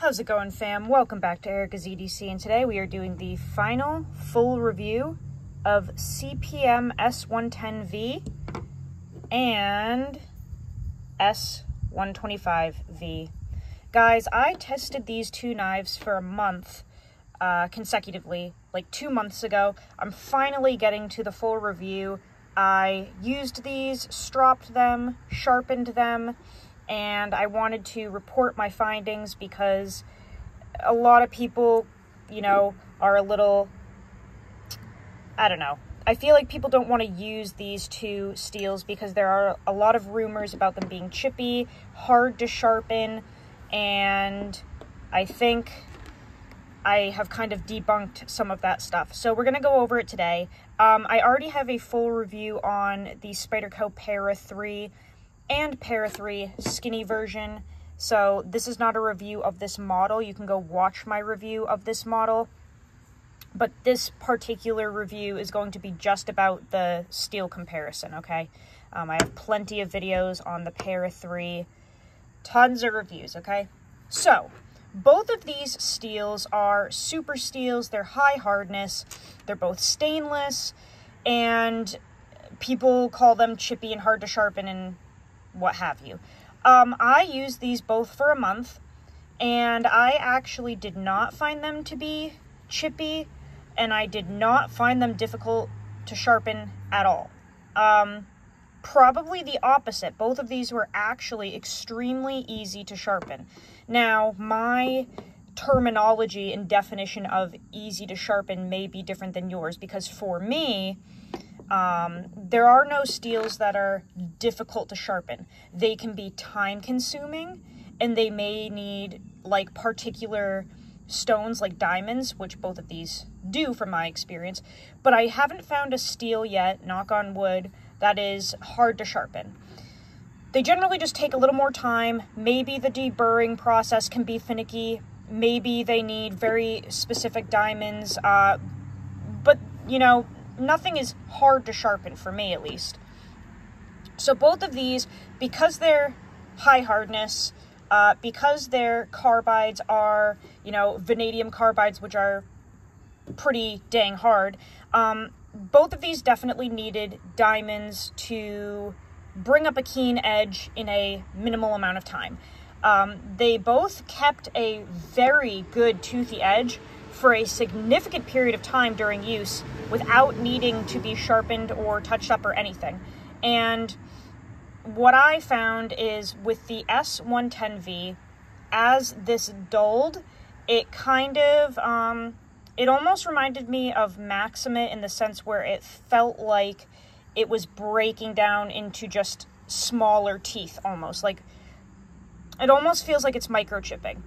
How's it going, fam? Welcome back to Erica's EDC, and today we are doing the final full review of CPM S110V and S125V. Guys, I tested these two knives for a month consecutively, like 2 months ago. I'm finally getting to the full review. I used these, stropped them, sharpened them, and I wanted to report my findings because a lot of people, you know, are a little, I don't know. I feel like people don't want to use these two steels because there are a lot of rumors about them being chippy, hard to sharpen, and I think I have kind of debunked some of that stuff. So we're going to go over it today. I already have a full review on the Spyderco Para 3 and Para 3 skinny version. So this is not a review of this model. You can go watch my review of this model. But this particular review is going to be just about the steel comparison, okay? I have plenty of videos on the Para 3. Tons of reviews, okay? So, both of these steels are super steels. They're high hardness. They're both stainless. And people call them chippy and hard to sharpen and what have you. I used these both for a month, and I actually did not find them to be chippy, and I did not find them difficult to sharpen at all. Probably the opposite. Both of these were actually extremely easy to sharpen. Now, my terminology and definition of easy to sharpen may be different than yours, because for me, there are no steels that are difficult to sharpen. They can be time consuming, and they may need like particular stones like diamonds, which both of these do from my experience, but I haven't found a steel yet, knock on wood, that is hard to sharpen. They generally just take a little more time. Maybe the deburring process can be finicky. Maybe they need very specific diamonds, but you know, nothing is hard to sharpen for me, at least. So both of these, because they're high hardness, because their carbides are, you know, vanadium carbides, which are pretty dang hard, both of these definitely needed diamonds to bring up a keen edge in a minimal amount of time. They both kept a very good toothy edge for a significant period of time during use without needing to be sharpened or touched up or anything. And what I found is with the S110V, as this dulled, it kind of, it almost reminded me of Maximate in the sense where it felt like it was breaking down into just smaller teeth almost. Like, it almost feels like it's microchipping.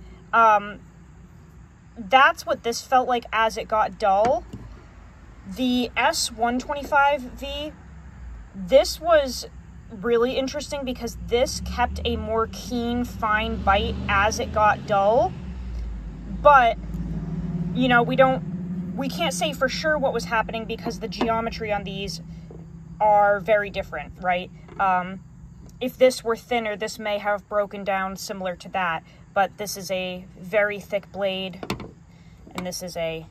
That's what this felt like as it got dull. The S125V, this was really interesting because this kept a more keen, fine bite as it got dull. But, you know, we can't say for sure what was happening because the geometry on these are very different, right? If this were thinner, this may have broken down similar to that, but this is a very thick blade, and this is a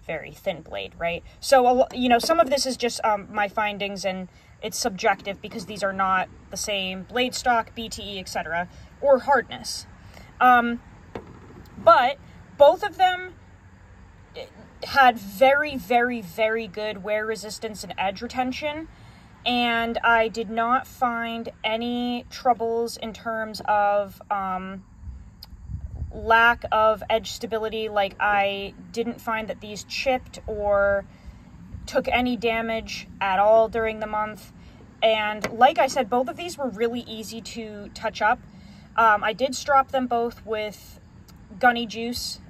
very thin blade, right? So, you know, some of this is just my findings, and it's subjective because these are not the same blade stock, BTE, etc., or hardness. But both of them had very, very, very good wear resistance and edge retention, and I did not find any troubles in terms of lack of edge stability. Like, I didn't find that these chipped or took any damage at all during the month. And like I said, both of these were really easy to touch up. I did strop them both with gunny juice,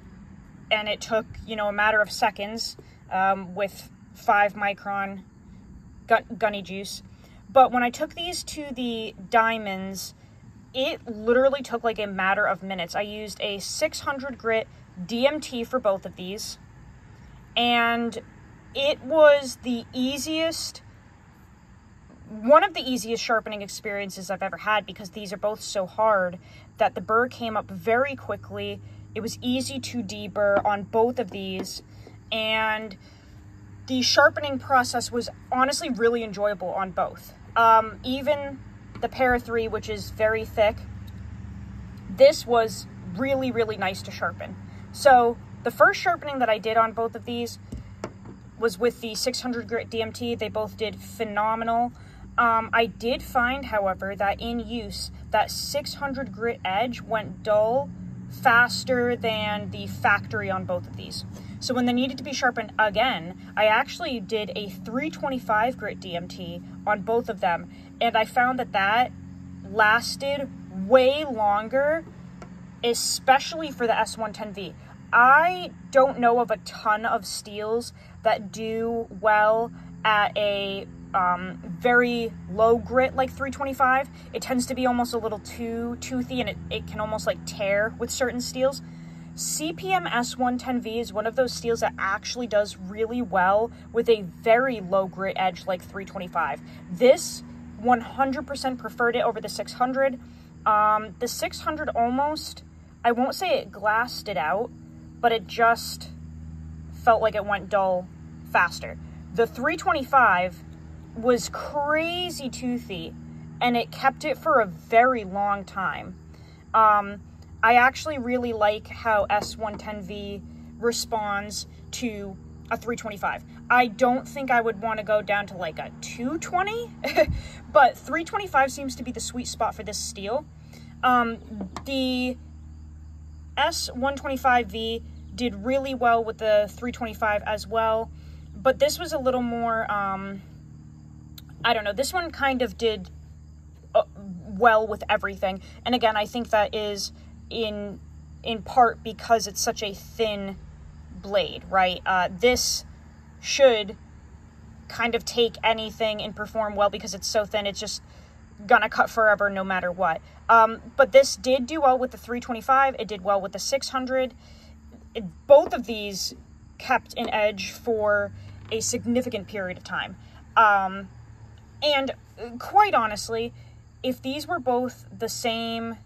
and it took, you know, a matter of seconds with 5 micron gunny juice. But when I took these to the diamonds, it literally took like a matter of minutes. I used a 600 grit DMT for both of these, and it was the easiest one of the easiest sharpening experiences I've ever had, because these are both so hard that the burr came up very quickly. It was easy to deburr on both of these, and the sharpening process was honestly really enjoyable on both. Even the Para 3, which is very thick, this was really, really nice to sharpen. So the first sharpening that I did on both of these was with the 600 grit DMT. They both did phenomenal. I did find, however, that in use, that 600 grit edge went dull faster than the factory on both of these. So when they needed to be sharpened again, I actually did a 325 grit DMT on both of them, and I found that that lasted way longer, especially for the S110V. I don't know of a ton of steels that do well at a very low grit like 325. It tends to be almost a little too toothy, and it can almost like tear with certain steels. CPM S110V is one of those steels that actually does really well with a very low grit edge like 325. This 100% preferred it over the 600. The 600 almost, I won't say it glassed it out, but it just felt like it went dull faster. The 325 was crazy toothy, and it kept it for a very long time. I actually really like how S110V responds to a 325. I don't think I would want to go down to like a 220, but 325 seems to be the sweet spot for this steel. The S125V did really well with the 325 as well, but this was a little more, I don't know, this one kind of did well with everything. And again, I think that is in part because it's such a thin blade, right? This should kind of take anything and perform well because it's so thin. It's just gonna cut forever no matter what. But this did do well with the 325. It did well with the 600. Both of these kept an edge for a significant period of time. And quite honestly, if these were both the same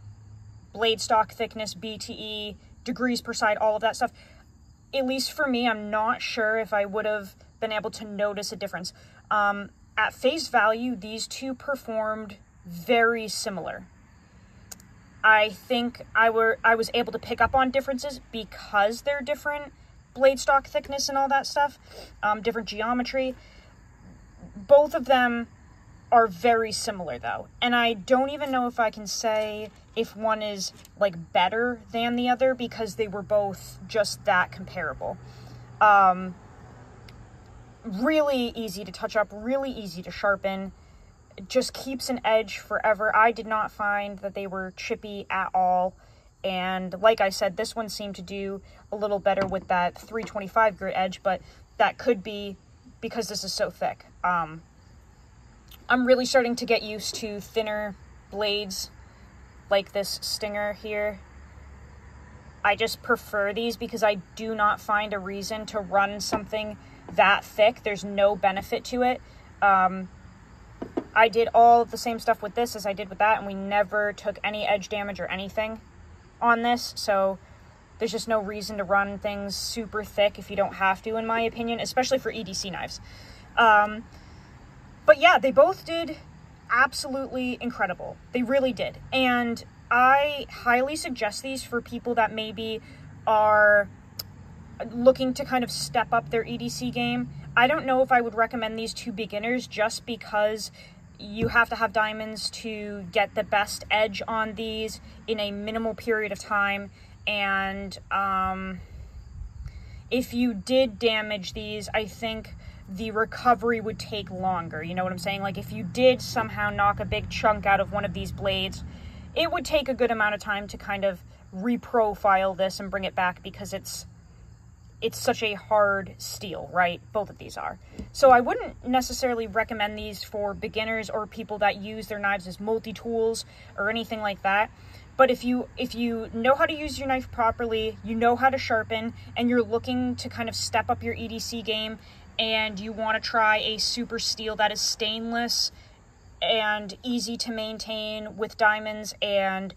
blade stock thickness, BTE, degrees per side, all of that stuff, at least for me, I'm not sure if I would have been able to notice a difference. At face value, these two performed very similar. I think I was able to pick up on differences because they're different blade stock thickness and all that stuff, different geometry. Both of them are very similar though, and I don't even know if I can say if one is like better than the other because they were both just that comparable. Really easy to touch up, really easy to sharpen. It just keeps an edge forever. I did not find that they were chippy at all. And like I said, this one seemed to do a little better with that 325 grit edge, but that could be because this is so thick. I'm really starting to get used to thinner blades like this Stinger here. I just prefer these because I do not find a reason to run something that thick. There's no benefit to it. I did all the same stuff with this as I did with that, and we never took any edge damage or anything on this, so there's just no reason to run things super thick if you don't have to, in my opinion, especially for EDC knives. But yeah, they both did absolutely incredible. They really did. And I highly suggest these for people that maybe are looking to kind of step up their EDC game. I don't know if I would recommend these to beginners just because you have to have diamonds to get the best edge on these in a minimal period of time. And if you did damage these, I think the recovery would take longer. You know what I'm saying? Like if you did somehow knock a big chunk out of one of these blades, it would take a good amount of time to kind of reprofile this and bring it back because it's such a hard steel, right? Both of these are. So I wouldn't necessarily recommend these for beginners or people that use their knives as multi-tools or anything like that. But if you know how to use your knife properly, you know how to sharpen, and you're looking to kind of step up your EDC game, and you want to try a super steel that is stainless and easy to maintain with diamonds and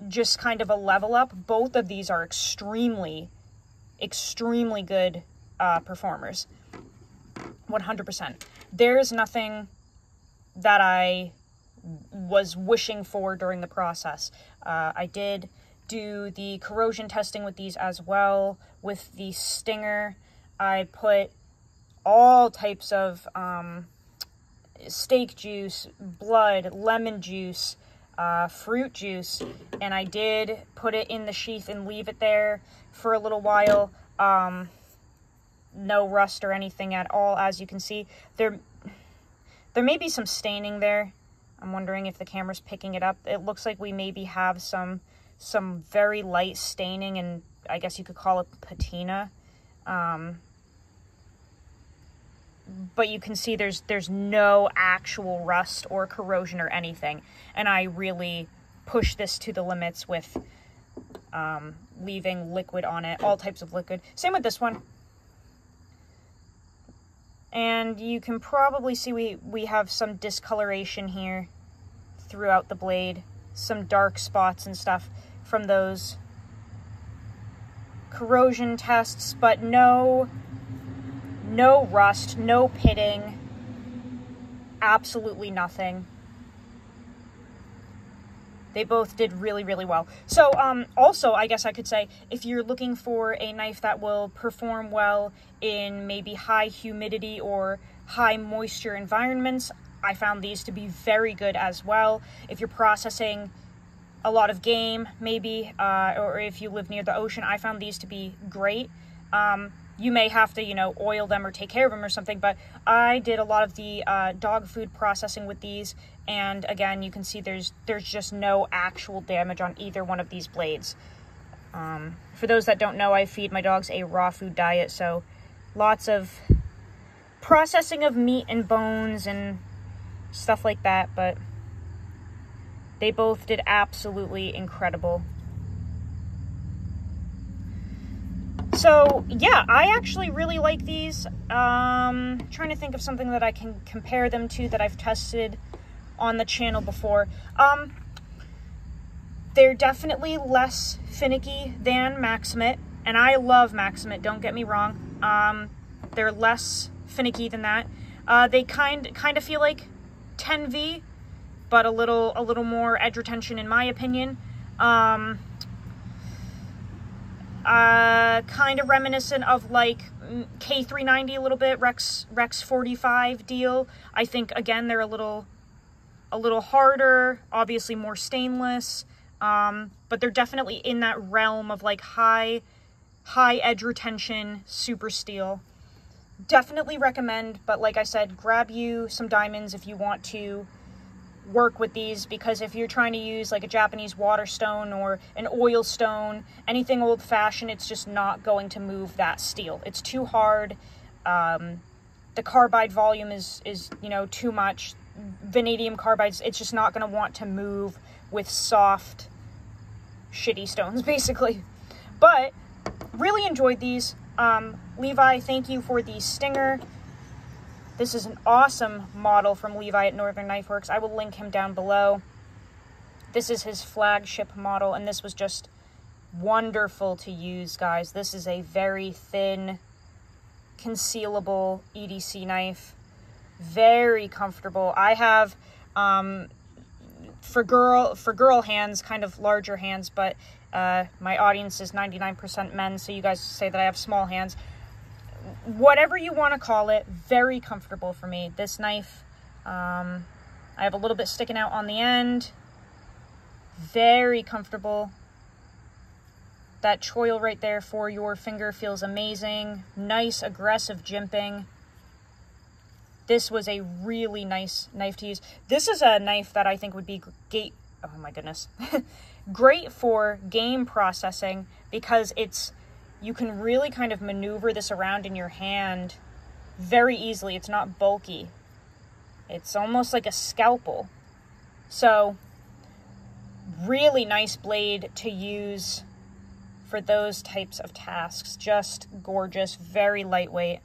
just kind of a level up. Both of these are extremely good performers. 100%. There's nothing that I was wishing for during the process. I did do the corrosion testing with these as well. With the Stinger, I put all types of steak juice, blood, lemon juice, fruit juice, and I did put it in the sheath and leave it there for a little while. No rust or anything at all. As you can see, there may be some staining there. I'm wondering if the camera's picking it up. It looks like we maybe have some very light staining, and I guess you could call it patina. But you can see there's no actual rust or corrosion or anything. And I really push this to the limits with leaving liquid on it, all types of liquid. Same with this one. And you can probably see we have some discoloration here throughout the blade, some dark spots and stuff from those corrosion tests, but no rust, no pitting, absolutely nothing. They both did really, really well. So, also, I guess I could say, if you're looking for a knife that will perform well in maybe high humidity or high moisture environments, I found these to be very good as well. If you're processing a lot of game, maybe, or if you live near the ocean, I found these to be great. You may have to, you know, oil them or take care of them or something, but I did a lot of the dog food processing with these, and again, you can see there's just no actual damage on either one of these blades. For those that don't know, I feed my dogs a raw food diet, so lots of processing of meat and bones and stuff like that, but they both did absolutely incredible. So, yeah, I actually really like these. Trying to think of something that I can compare them to that I've tested on the channel before. They're definitely less finicky than Maximate, and I love Maximate, don't get me wrong. They're less finicky than that. They kind of feel like 10V, but a little more edge retention in my opinion. Kind of reminiscent of like K390 a little bit, Rex 45 deal. I think again they're a little harder, obviously more stainless, but they're definitely in that realm of like high edge retention super steel. Definitely recommend, but like I said, grab you some diamonds if you want to work with these, because if you're trying to use like a Japanese water stone or an oil stone, anything old-fashioned, it's just not going to move that steel. It's too hard. The carbide volume is you know, too much. Vanadium carbides, it's just not going to want to move with soft, shitty stones, basically. But really enjoyed these. Levi, thank you for the Stinger. This is an awesome model from Levi at Northern Knifeworks. I will link him down below. This is his flagship model, and this was just wonderful to use, guys. This is a very thin, concealable EDC knife. Very comfortable. I have, for girl hands, kind of larger hands, but my audience is 99% men, so you guys say that I have small hands. Whatever you want to call it, very comfortable for me. This knife, I have a little bit sticking out on the end. Very comfortable. That choil right there for your finger feels amazing. Nice, aggressive jimping. This was a really nice knife to use. This is a knife that I think would be oh my goodness, great for game processing, because you can really kind of maneuver this around in your hand very easily. It's not bulky. It's almost like a scalpel. So, really nice blade to use for those types of tasks. Just gorgeous, very lightweight.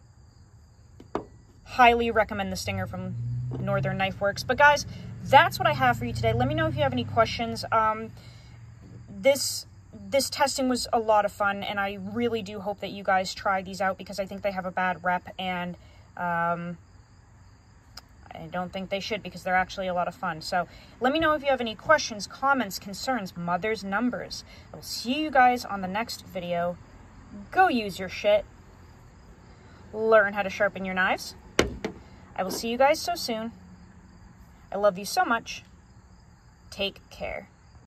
Highly recommend the Stinger from Northern Knifeworks. But guys, that's what I have for you today. Let me know if you have any questions. This testing was a lot of fun, and I really do hope that you guys try these out, because I think they have a bad rep, and I don't think they should, because they're actually a lot of fun. So let me know if you have any questions, comments, concerns, mother's numbers. I'll see you guys on the next video. Go use your shit. Learn how to sharpen your knives. I will see you guys so soon. I love you so much. Take care.